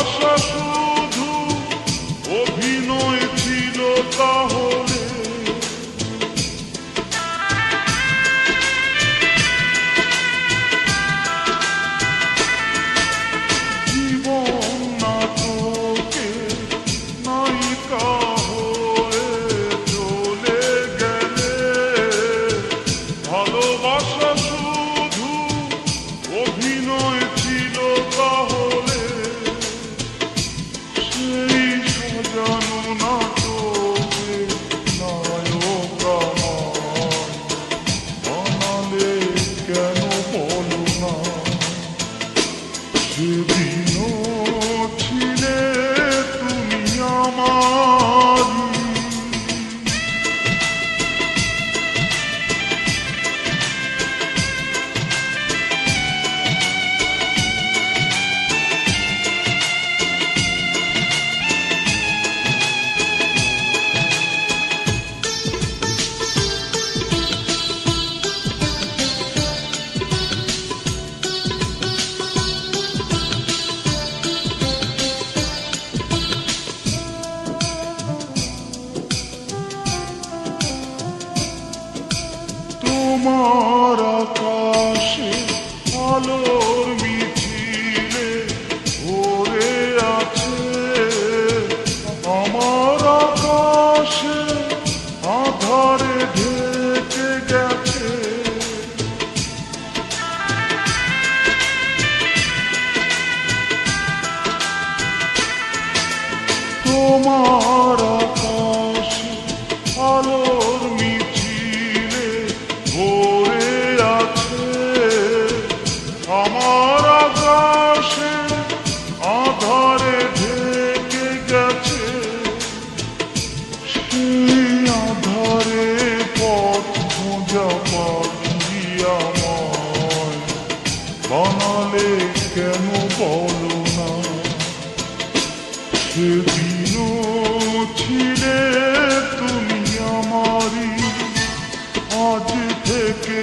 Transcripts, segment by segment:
ভালোবাসা শুধু অভিনয় ছিল তাহলে জীবন নাটকে নায়িকা হয়ে চলে গেলে ভালোবাসা শুধু অভিনয় ছিল তাহলে সেই সাজানো নাটকে নায়িকা বানালে কেন বলো না সেদিনও ছিলে তুমি আমারি তোমার আকাশে আলোর মিছিলে ভরে আছে আমার আকাশে আধারে ঢেকে গেছে তোমার আকাশে আলোর মিছিলে ভরে আছে আমার আকাশে আধারে ঢেকে গেছে সেই আধারে পথ খোঁজা পাখি আমায় বানালে কেন বলো না সেদিনও ছিলে তুমি আমারি আজ থেকে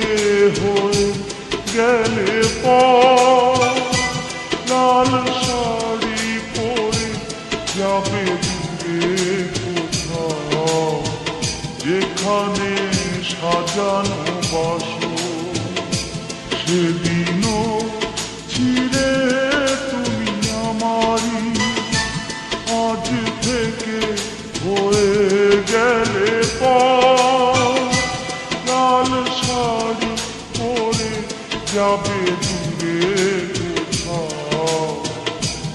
হয়ে গেলে লাল শাড়ি পরে যাবে দূরে কোথাও যেখানে সাজানো বাসর সেদিনও ছিলে তুমি আমারি আজ থেকে হয়ে গেলে লাল শাড়ি পরে যাবে দূরে কোথাও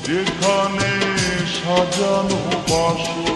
যেখানে সাজানো বাসর